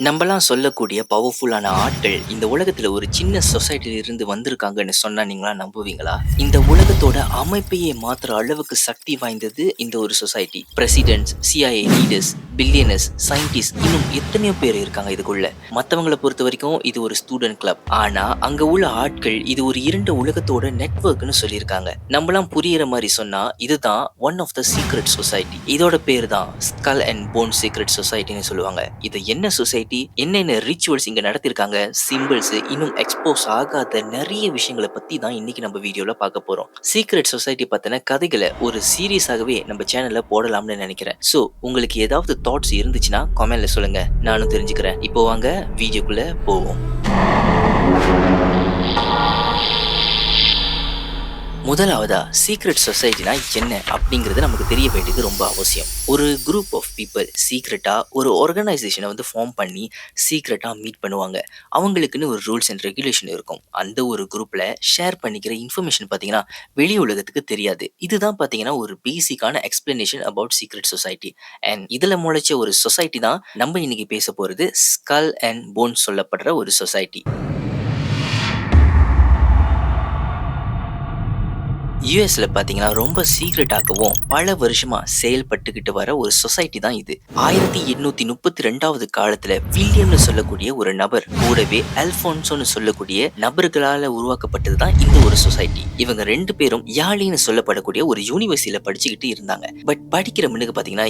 நம்பலாம் சொல்லக்கூடிய பவர்ஃபுல்லான ஆட்கள் இந்த உலகத்துல ஒரு சின்ன சொசைட்டில இருந்து வந்திருக்காங்கன்னு சொன்னா நீங்களா நம்புவீங்களா? இந்த உலகத்தோட அமைப்பையே மாத்துற அளவுக்கு சக்தி வாய்ந்தது இந்த ஒரு society. President's, CIA leaders, billionaires, scientist இன்னும் எத்தனையோ பேர் இருக்காங்க இதுக்குள்ள. மத்தவங்கள பொறுத்த வரைக்கும் இது ஒரு ஸ்டூடெண்ட் கிளப். ஆனா அங்க உள்ள ஆட்கள் இது ஒரு இருண்ட உலகத்தோட நெட்வொர்க்னு சொல்லியிருக்காங்க. நம்மளாம் புரியிற மாதிரி சொன்னா இதுதான் one of the secret society. இதோட பேர் தான் ஸ்கல் அண்ட் போன் சீக்ரெட் சொசைட்டின்னு சொல்லுவாங்க. இது என்ன சொசைட்டி, என்னென்ன ரிச்சுவல்ஸ் இங்க நடத்திருக்காங்க, சிம்பிள்ஸ், இன்னும் எக்ஸ்போஸ் ஆகாத நிறைய விஷயங்களை பத்தி தான் இன்னைக்கு நம்ம வீடியோல பார்க்க போறோம். சீக்ரெட் சொசைட்டி பத்தின கதைகளை ஒரு சீரியஸாகவே நம்ம சேனல்ல போடலாம்னு நினைக்கிறேன். சோ உங்களுக்கு ஏதாவது தாட்ஸ் இருந்துச்சுன்னா கமெண்ட்ல சொல்லுங்க, நானும் தெரிஞ்சுக்கிறேன். இப்போ வாங்க வீடியோக்குள்ள போவோம். முதலாவதா சீக்ரெட் சொசைட்டினா என்ன அப்படிங்கிறது நமக்கு தெரிய வேண்டியது ரொம்ப அவசியம். ஒரு குரூப் ஆஃப் பீப்புள் சீக்ரெட்டா ஒரு ஆர்கனைசேஷனை ஃபார்ம் பண்ணி சீக்ரெட்டா மீட் பண்ணுவாங்க. அவங்களுக்குன்னு ஒரு ரூல்ஸ் அண்ட் ரெகுலேஷன் இருக்கும். அந்த ஒரு குரூப்ல ஷேர் பண்ணிக்கிற இன்ஃபர்மேஷன் பார்த்தீங்கன்னா வெளி உலகத்துக்கு தெரியாது. இதுதான் பார்த்தீங்கன்னா ஒரு பேசிக்கான explanation about secret society. And இதுல முளைச்ச ஒரு சொசைட்டி தான் நம்ம இன்னைக்கு பேச போறது ஸ்கல் அண்ட் போன் சொல்லப்படுற ஒரு சொசைட்டி. யூஎஸ்ல பாத்தீங்கன்னா ரொம்ப சீக்ரெட்டாகவும் பல வருஷமா செயல்பட்டுக்கிட்டு வர ஒரு சொசைட்டி தான் இது. 1832 காலத்துல வில்லியம்னு சொல்லக்கூடிய ஒரு நபர் கூடவே அல்போன்சோன்னு சொல்லக்கூடிய நபர்களால உருவாக்கப்பட்டது தான் இந்த ஒரு சொசைட்டி. இவங்க ரெண்டு பேரும் யாழின்னு சொல்லப்படக்கூடிய ஒரு யூனிவர்சிட்டியில படிச்சுக்கிட்டு இருந்தாங்க. பட் படிக்கிற முன்னுக்கு பாத்தீங்கன்னா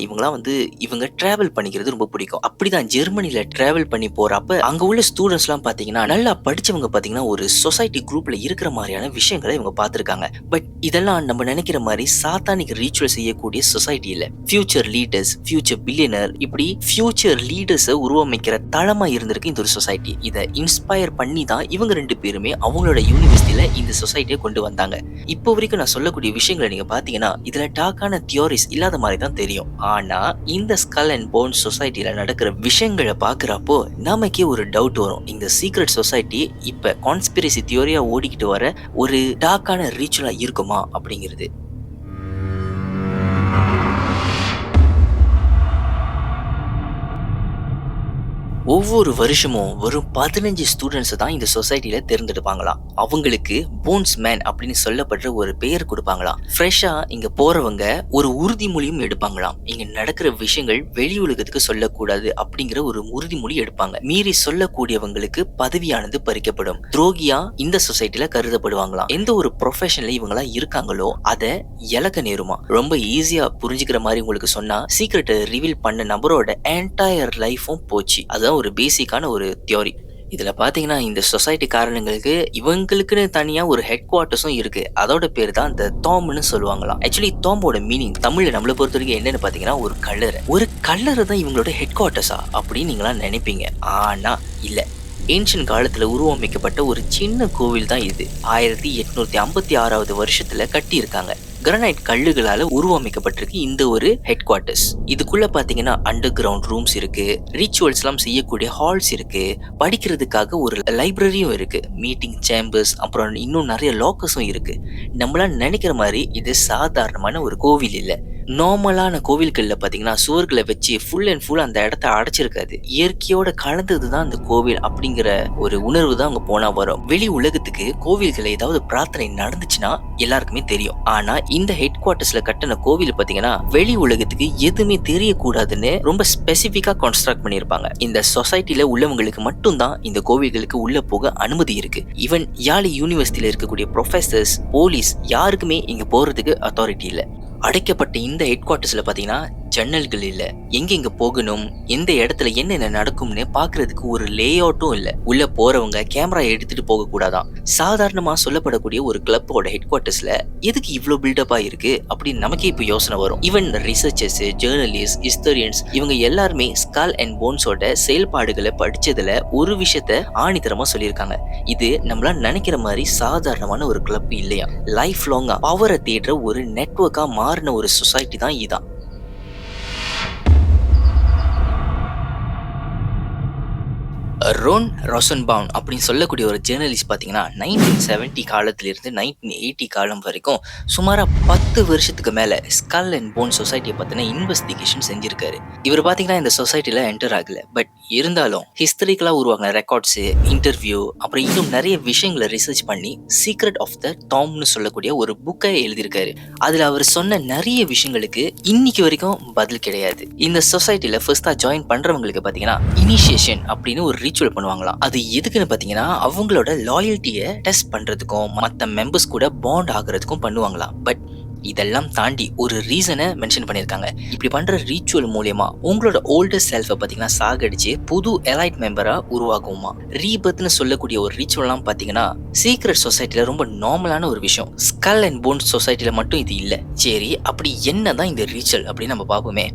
இவங்க டிராவல் பண்ணிக்கிறது ரொம்ப பிடிக்கும். அப்படிதான் ஜெர்மனில டிராவல் பண்ணி போறப்ப அங்க உள்ள ஸ்டூடெண்ட்ஸ் எல்லாம் பாத்தீங்கன்னா நல்லா படிச்சவங்க பாத்தீங்கன்னா ஒரு சொசைட்டி குரூப்ல இருக்கிற மாதிரியான விஷயங்களை இவங்க பார்த்திருக்காங்க. பட் இதெல்லாம் நம்ம நினைக்கிற மாதிரி சாத்தானிக் ரிச்சுவல் செய்யக்கூடிய சொசைட்டி இல்ல. ஃபியூச்சர் லீடர்ஸ், ஃபியூச்சர் பில்லியனர், இப்படி ஃபியூச்சர் லீடர்ஸை உருவமைக்கிற தளமா இருந்திருக்கு இந்த ஒரு சொசைட்டி. இதை இன்ஸ்பயர் பண்ணி தான் இவங்க ரெண்டு பேருமே அவங்களோட யூனிவர்சிட்டியில இந்த சொசைட்டியை கொண்டு வந்தாங்க. இப்போ வரைக்கும் நான் சொல்லக்கூடிய விஷயங்களை நீங்க பாத்தீங்கன்னா இதுல டாக்கான தியோரிஸ் இல்லாத மாதிரி தான் தெரியும். ஆனா இந்த ஸ்கல் அண்ட் போன் சொசைட்டில நடக்கிற விஷயங்களை பாக்குறப்போ நமக்கே ஒரு டவுட் வரும். இந்த சீக்ரெட் சொசைட்டி இப்ப கான்ஸ்பிரசி தியோரியா ஓடிக்கிட்டு வர ஒரு டாக்கான ரிச்சுவலா இருக்குமா அப்படிங்கிறது. ஒவ்வொரு வருஷமும் வெறும் 15 ஸ்டூடெண்ட்ஸ் தான் இந்த சொசைட்டில தேர்ந்தெடுப்பாங்களாம். அவங்களுக்கு போன்ஸ் மேன் அப்படின்னு சொல்லப்படுற ஒரு பெயர் கொடுப்பாங்களாம். ஃப்ரெஷ்ஷா இங்க போறவங்க ஒரு உறுதிமொழியும் எடுப்பாங்களாம். இங்க நடக்கிற விஷயங்கள் வெளி உலகத்துக்கு சொல்லக்கூடாது அப்படிங்கிற ஒரு உறுதிமொழி எடுப்பாங்க. மீறி சொல்லக்கூடியவங்களுக்கு பதவியானது பறிக்கப்படும். துரோகியா இந்த சொசைட்டில கருதப்படுவாங்களாம். எந்த ஒரு ப்ரொஃபஷன்ல இவங்களா இருக்காங்களோ அதை இழக்க நேருமா. ரொம்ப ஈஸியா புரிஞ்சுக்கிற மாதிரி உங்களுக்கு சொன்னா சீக்ரெட்டை ரிவீல் பண்ண நபரோட என்டையர் லைஃபும் போச்சு. அதான் ஒரு பேசிக்கான ஒரு தியோரி. இதுல பாத்தீங்கன்னா இந்த சொசைட்டி காரணங்களுக்கு இவங்களுக்குன்னு தனியா ஒரு ஹெட் குவார்ட்டர்ஸும் இருக்கு. அதோட பேர் தான் இந்த தாம்னு சொல்லுவாங்களாம். ஆக்சுவலி தாம்போட மீனிங் தமிழ்ல நம்மள பொறுத்த வரைக்கும் என்னன்னு பாத்தீங்கன்னா ஒரு கல்லறை தான் இவங்களோட ஹெட் குவார்ட்டர்ஸா அப்படின்னு நீங்களா நினைப்பீங்க. ஆனா இல்ல. ஏன்ஷியன் காலத்துல உருவமைக்கப்பட்ட ஒரு சின்ன கோவில் தான் இது. 1856 வருஷத்துல கட்டி இருக்காங்க. கிரானைட் கல்லுகளால உருவமைக்கப்பட்டிருக்கு இந்த ஒரு ஹெட் குவார்ட்டர்ஸ். இதுக்குள்ள பாத்தீங்கன்னா அண்டர் கிரவுண்ட் ரூம்ஸ் இருக்கு, ரிச்சுவல்ஸ் எல்லாம் செய்யக்கூடிய ஹால்ஸ் இருக்கு, படிக்கிறதுக்காக ஒரு லைப்ரரியும் இருக்கு, மீட்டிங் சேம்பர்ஸ், அப்புறம் இன்னும் நிறைய லாக்கர்ஸும் இருக்கு. நம்மளால நினைக்கிற மாதிரி இது சாதாரணமான ஒரு கோவில் இல்ல. நார்மலான கோவில்கள்ல பாத்தீங்கன்னா சுவர்களை வச்சு ஃபுல் அண்ட் ஃபுல் அந்த இடத்த அடைச்சிருக்காது. இயற்கையோட கலந்ததுதான் அந்த கோவில் அப்படிங்கிற ஒரு உணர்வு தான் அங்க போனா வரும். வெளி உலகத்துக்கு கோவில்கள் ஏதாவது பிரார்த்தனை நடந்துச்சுன்னா எல்லாருக்குமே தெரியும். ஆனா இந்த ஹெட் குவார்ட்டர்ஸ்ல கட்டின கோவில் பாத்தீங்கன்னா வெளி உலகத்துக்கு எதுவுமே தெரியக்கூடாதுன்னு ரொம்ப ஸ்பெசிபிக்கா கன்ஸ்ட்ரக்ட் பண்ணிருப்பாங்க. இந்த சொசைட்டில உள்ளவங்களுக்கு மட்டும்தான் இந்த கோவில்களுக்கு உள்ள போக அனுமதி இருக்கு. ஈவன் யாழி யூனிவர்சிட்டியில இருக்கக்கூடிய ப்ரொஃபசர்ஸ், போலீஸ் யாருக்குமே இங்க போறதுக்கு அத்தாரிட்டி இல்ல. அடைக்கப்பட்ட இந்த ஹெட் குவார்ட்டர்ஸ்ல பாத்தீங்கன்னா ஜன்னல்கள் இல்ல. எங்க போகணும், எந்த இடத்துல என்னென்ன நடக்கும்னு பாக்குறதுக்கு ஒரு லே அவுட்டும் இல்ல. உள்ள போறவங்க கேமரா எடுத்துட்டு போக கூடாதான். சாதாரணமா சொல்லப்படக்கூடிய ஒரு கிளப்போட ஹெட் குவார்ட்டர்ஸ்ல எதுக்கு இவ்வளவு பில்டப்பா இருக்கு அப்படின்னு நமக்கே இப்ப யோசனை வரும். ஈவன் ரிசர்ச்சர்ஸ், ஜேர்னலிஸ்ட், ஹிஸ்டோரியன்ஸ் இவங்க எல்லாருமே ஸ்கல் அண்ட் போன்ஸோட செயல்பாடுகளை படிச்சதுல ஒரு விஷயத்த ஆணித்தரமா சொல்லியிருக்காங்க. இது நம்மள நினைக்கிற மாதிரி சாதாரணமான ஒரு கிளப் இல்லையா. லைஃப் லாங்கா பவரை தேடுற ஒரு நெட்வொர்க்கா மாறின ஒரு சொசைட்டி தான் இதான். ரோன் ராசன்பவும் அப்படின்னு சொல்லக்கூடிய ஒரு ஜேர்னலிஸ்ட் பார்த்தீங்கன்னா 1970 காலத்திலிருந்து 1980 காலம் வரைக்கும் சுமாராக 10 வருஷத்துக்கு மேலே ஸ்கல் அண்ட் போன் சொசைட்டியை பற்றின இன்வெஸ்டிகேஷன் செஞ்சிருக்காரு. இவர் பார்த்தீங்கன்னா இந்த சொசைட்டியில் என்டர் ஆகல. பட் இருந்தாலும் ஹிஸ்டரிக்கலாக உருவாகின ரெக்கார்ட்ஸு, இன்டர்வியூ, அப்புறம் இன்னும் நிறைய விஷயங்களை ரிசர்ச் பண்ணி சீக்ரெட் ஆஃப் த டாம்னு சொல்லக்கூடிய ஒரு புக்கை எழுதியிருக்காரு. அதில் அவர் சொன்ன நிறைய விஷயங்களுக்கு இன்னைக்கு வரைக்கும் பதில் கிடையாது. இந்த சொசைட்டியில் ஃபர்ஸ்ட்டாக ஜாயின் பண்ணுறவங்களுக்கு பார்த்தீங்கன்னா இனிஷியேஷன் அப்படின்னு ஒரு ரிச்சுவல் பண்ணுவாங்களாம். அது எதுக்குன்னு பார்த்தீங்கன்னா அவங்களோட லாயல்ட்டியை டெஸ்ட் பண்ணுறதுக்கும் மற்ற மெம்பர்ஸ் கூட பாண்ட் ஆகுறதுக்கும் பண்ணுவாங்களாம். பட் இதெல்லாம் தாண்டி ஒரு ரீசனை மென்ஷன் பண்ணியிருக்காங்க. இப்படி பண்ற ரிச்சுவல் மூலியமா உங்களோட ஓல்டர் செல்ஃபை பார்த்தீங்கன்னா சாகடிச்சு புது எலைட் மெம்பரா உருவாகுமா. ரீபர்த்னு சொல்லக்கூடிய ஒரு ரிச்சுவல்லாம் பார்த்தீங்கன்னா சீக்ரெட் சொசைட்டில ரொம்ப நார்மலான ஒரு விஷயம். ஸ்கல் அண்ட் போன் சொசைட்டில மட்டும் இது இல்லை. சரி, அப்படி என்னதான் இந்த ரிச்சுவல் அப்படின்னு நம்ம பார்ப்போமே.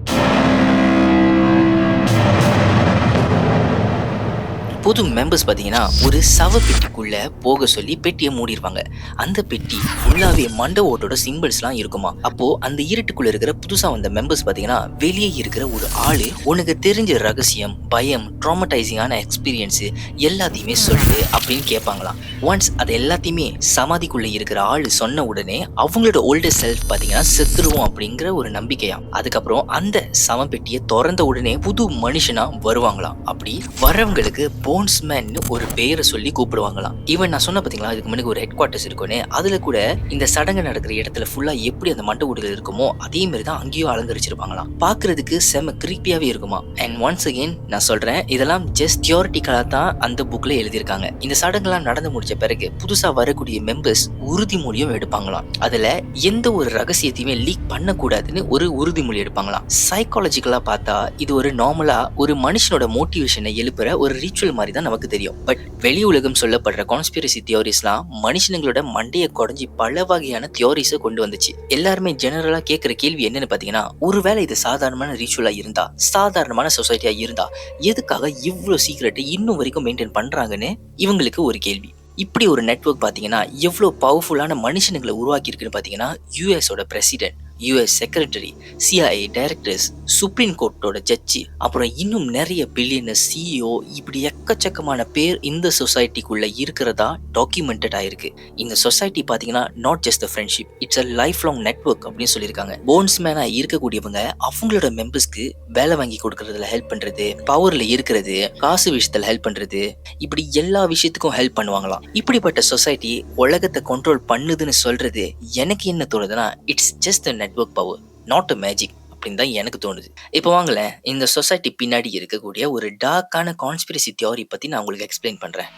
புது மெம்பர்ஸ் பார்த்தீங்கன்னா ஒரு சவப்பெட்டிக்குள்ள போக சொல்லி பெட்டியை மூடிடுவாங்க. அந்த பெட்டி ஃபுல்லாவே மண்ட ஓட்டோட சிம்பிள்ஸ்லாம் இருக்குமா. அப்போ அந்த இருட்டுக்குள்ள இருக்கிற புதுசா வந்த மெம்பர்ஸ் பார்த்தீங்கன்னா வெளியே இருக்கிற ஒரு ஆளு உனக்கு தெரிஞ்ச ரகசியம், பயம், ட்ராமடைசிங்கான எக்ஸ்பீரியன்ஸ் எல்லாத்தையுமே சொல்லு அப்படின்னு கேட்பாங்களாம். ஒன்ஸ் அது எல்லாத்தையுமே சமாதிக்குள்ள இருக்கிற ஆளு சொன்ன உடனே அவங்களோட ஓல்டர் செல்ஃப் பார்த்தீங்கன்னா செத்துருவோம் அப்படிங்கிற ஒரு நம்பிக்கையா. அதுக்கப்புறம் அந்த சவப்பெட்டியை திறந்த உடனே புது மனுஷனா வருவாங்களாம். அப்படி வரவங்களுக்கு போன்ஸ்மேன் ஒரு பேரை சொல்லி கூப்பிடுவாங்களாம். ஈவன் நான் சொன்ன பார்த்தீங்களா இதுக்கு முன்னாடி ஒரு ஹெட் குவார்ட்டர்ஸ் இருக்குன்னு, அதுல கூட இந்த சடங்கு நடக்கிற இடத்துல ஃபுல்லா எப்படி அந்த மண்டை ஓடுகள் இருக்குமோ அதே மாதிரி தான் அங்கேயும் அலங்கரிச்சிருப்பாங்களாம். பாக்குறதுக்கு செம கிரீப்பியாவே இருக்குமா. அண்ட் ஒன்ஸ் அகெயின் நான் சொல்றேன், இதெல்லாம் ஜஸ்ட் தியோரிட்டிக்கலா தான் அந்த புக்ல எழுதியிருக்காங்க. இந்த சடங்குலாம் நடந்து முடிச்ச பிறகு புதுசா வரக்கூடிய மெம்பர்ஸ் உறுதிமொழியும் எடுப்பாங்களாம். அதுல எந்த ஒரு ரகசியத்தையுமே லீக் பண்ணக்கூடாதுன்னு ஒரு உறுதிமொழி எடுப்பாங்களாம். சைக்காலஜிக்கலா பார்த்தா இது ஒரு நார்மலா ஒரு மனுஷனோட மோட்டிவேஷனை எழுப்புற ஒரு ரிச்சுவல் மாதிரி தான் நமக்கு தெரியும். பட் வெளி உலகம் சொல்லப்படுற கான்ஸ்பிரசி தியோரிஸ்லாம் மனுஷங்களோட மண்டையை குறைஞ்சி பல வகையான தியோரிஸை கொண்டு வந்துச்சு. எல்லாருமே ஜெனரலா கேட்கிற கேள்வி என்னன்னு பாத்தீங்கன்னா, ஒருவேளை இது சாதாரணமான ரிச்சுவலா இருந்தா, சாதாரணமான சொசைட்டியா இருந்தா எதுக்காக இவ்வளவு சீக்ரெட்டை இன்னும் வரைக்கும் மெயின்டைன் பண்றாங்கன்னு இவங்களுக்கு ஒரு கேள்வி. இப்படி ஒரு நெட்வொர்க் பாத்தீங்கன்னா எவ்வளவு பவர்ஃபுல்லான மனுஷனுங்களை உருவாக்கி இருக்குன்னு பாத்தீங்கன்னா யூஎஸோட president, US secretary, CIA directors, supreme கோர்ட்டோட ஜட்ஜி, அப்புறம் இன்னும் நிறைய பில்லியனர், சிஇஓ, இப்படி எக்கச்சக்கமான பேர் இந்த சொசைட்டிக்குள்ள இருக்கிறதா டாக்குமெண்டட் ஆயிருக்கு. இந்த சொசைட்டி பாத்தீங்கன்னா not just friendship, it's a life long network அப்படின்னு சொல்லியிருக்காங்க. போன்ஸ்மேனா இருக்கக்கூடியவங்க அவங்களோட மெம்பர்ஸ்க்கு வேலை வாங்கி கொடுக்கறதுல ஹெல்ப் பண்றது, பவர்ல இருக்கிறது, காசு விஷயத்துல ஹெல்ப் பண்றது, இப்படி எல்லா விஷயத்துக்கும் ஹெல்ப் பண்ணுவாங்களாம். இப்படிப்பட்ட சொசைட்டி உலகத்தை கண்ட்ரோல் பண்ணுதுன்னு சொல்றது எனக்கு என்ன தோணுதுன்னா, it's just a network power, not a magic அப்படின்னு தான் எனக்கு தோணுது. இப்போ வாங்கல இந்த சொசைட்டி பின்னாடி இருக்கக்கூடிய ஒரு டார்க்கான கான்ஸ்பிரசி தியோரி பத்தி நான் உங்களுக்கு எக்ஸ்பிளைன் பண்றேன்.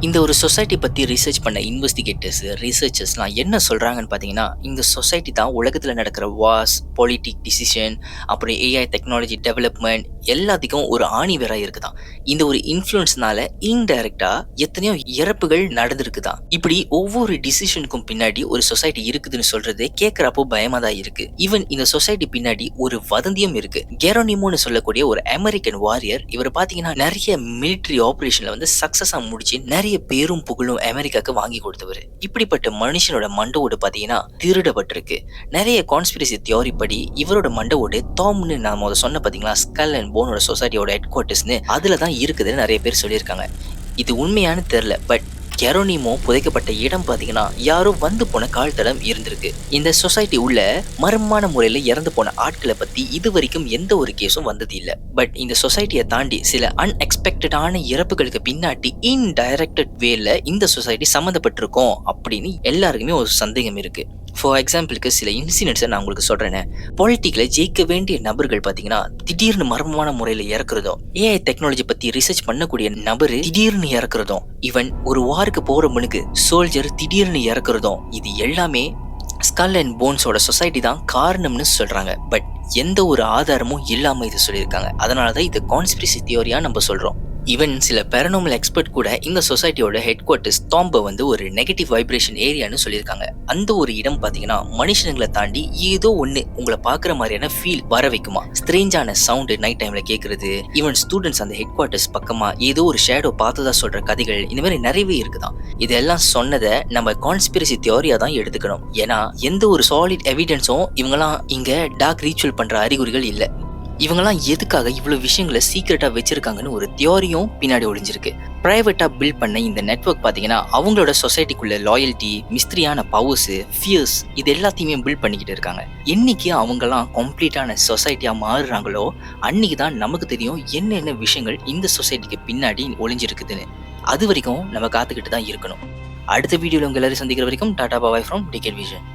இந்த ஒரு சொசைட்டி பற்றி ரிசர்ச் பண்ண இன்வெஸ்டிகேட்டர்ஸ், ரிசர்ச்சர்ஸ்லாம் என்ன சொல்கிறாங்கன்னு பார்த்தீங்கன்னா, இந்த சொசைட்டி தான் உலகத்தில் நடக்கிற வார்ஸ், பொலிட்டிக் டிசிஷன், அப்புறம் ஏஐ டெக்னாலஜி டெவலப்மெண்ட் எல்லாத்துக்கும் ஒரு ஆணிவேராக இருக்குதான். இந்த ஒரு இன்ஃப்ளூயன்ஸ்னால இன்டைரக்டாக எத்தனையோ இறப்புகள் நடந்திருக்குதான். இப்படி ஒவ்வொரு டிசிஷனுக்கும் பின்னாடி ஒரு சொசைட்டி இருக்குதுன்னு சொல்றது கேட்குறப்போ பயமாக தான் இருக்கு. ஈவன் இந்த சொசைட்டி பின்னாடி ஒரு வதந்தியும் இருக்கு. கெரோனிமோன்னு சொல்லக்கூடிய ஒரு அமெரிக்கன் வாரியர், இவர் பார்த்தீங்கன்னா நிறைய மிலிட்ரி ஆபரேஷன்ல வந்து சக்சஸாக முடிச்சு நிறைய பேரும் புகழும் அமெரிக்காக்கு வாங்கி கொடுத்தவர். இப்படிப்பட்ட மனுஷனோட மண்டவோடு பாத்தீங்கன்னா திருடப்பட்டிருக்கு. நிறைய கான்ஸ்பிரசி தியோரி படி இவரோட மண்டவோடு டாம்னு நாம சொன்ன பாத்தீங்களா ஸ்கல் அண்ட் போனோட சொசைட்டியோட ஹெட் குவார்ட்டர்ஸ்னு அதுல தான் இருக்குதுன்னு நிறைய பேர் சொல்லியிருக்காங்க. இது உண்மையானு தெரியல. பட் கெரோனிமோ புதைக்கப்பட்ட இடம் பாத்தீங்கன்னா யாரோ வந்து போன கால் தடம் இருந்திருக்கு. இந்த சொசைட்டி உள்ள மர்மமான முறையில இறந்து போன ஆட்களை பத்தி இது வரைக்கும் எந்த ஒரு கேஸும் வந்தது இல்ல. பட் இந்த சொசைட்டியை தாண்டி சில அன்எக்ஸ்பெக்டடான இறப்புகளுக்கு பின்னாடி இன்டைரக்டட் வேல இந்த சொசைட்டி சம்மந்தப்பட்டிருக்கோம் அப்படின்னு எல்லாருக்குமே ஒரு சந்தேகம் இருக்கு. ஃபார் எக்ஸாம்பிளுக்கு சில இன்சிடென்ட்ஸை நான் உங்களுக்கு சொல்றேன். பொலிட்டிக்ல ஜெயிக்க வேண்டிய நபர்கள் பாத்தீங்கன்னா திடீர்னு மர்மமான முறையில இறக்குறதும், ஏஐ டெக்னாலஜி பத்தி ரிசர்ச் பண்ணக்கூடிய நபரு திடீர்னு இறக்குறதும், ஈவன் ஒரு வாருக்கு போறவனுக்கு சோல்ஜர் திடீர்னு இறக்குறதும், இது எல்லாமே ஸ்கல் அண்ட் போன்ஸோட சொசைட்டி தான் காரணம்னு சொல்றாங்க. பட் எந்த ஒரு ஆதாரமும் இல்லாம இது சொல்லியிருக்காங்க. அதனாலதான் இது கான்ஸ்பிரசி தியோரியா நம்ம சொல்றோம். ஈவன் சில பேரனாமல் எக்ஸ்பர்ட் கூட இந்த சொசைட்டியோட ஹெட் குவார்ட்டர்ஸ் டாம்பை வந்து ஒரு நெகட்டிவ் வைப்ரேஷன் ஏரியான்னு சொல்லியிருக்காங்க. அந்த ஒரு இடம் பாத்தீங்கன்னா மனுஷங்களை தாண்டி ஏதோ ஒண்ணு உங்களை பாக்குற மாதிரியான ஃபீல் வர வைக்குமா. ஸ்ட்ரேஞ்சான சவுண்டு நைட் டைம்ல கேட்கறது, ஈவன் ஸ்டூடெண்ட்ஸ் அந்த ஹெட் குவார்ட்டர்ஸ் பக்கமா ஏதோ ஒரு ஷேடோ பார்த்ததா சொல்ற கதைகள் இந்த மாதிரி நிறையவே இருக்குதான். இதெல்லாம் சொன்னதை நம்ம கான்ஸ்பிரசி தியோரியா தான் எடுத்துக்கணும். ஏன்னா எந்த ஒரு சாலிட் எவிடன்ஸும் இவங்கெல்லாம் இங்க டார்க் ரீச்சுவல் பண்ற அறிகுறிகள் இல்லை. இவங்கெல்லாம் எதுக்காக இவ்வளவு விஷயங்களை சீக்கிரட்டா வச்சிருக்காங்கன்னு ஒரு தியோரியும் பின்னாடி ஒளிஞ்சிருக்கு. பிரைவேட்டா பில்ட் பண்ண இந்த நெட்வொர்க் பாத்தீங்கன்னா அவங்களோட சொசைட்டிக்குள்ள லாயல்ட்டி, மிஸ்ட்ரியான பவர்ஸ், ஃபியர்ஸ் இது எல்லாத்தையுமே பில்ட் பண்ணிக்கிட்டு இருக்காங்க. என்னைக்கு அவங்கெல்லாம் கம்ப்ளீட்டான சொசைட்டியா மாறுறாங்களோ அன்னைக்கு தான் நமக்கு தெரியும் என்னென்ன விஷயங்கள் இந்த சொசைட்டிக்கு பின்னாடி ஒளிஞ்சிருக்குதுன்னு. அது வரைக்கும் நம்ம காத்துக்கிட்டு தான் இருக்கணும். அடுத்த வீடியோல உங்க எல்லாரும் சந்திக்கிற வரைக்கும் tata bye from Decade vision.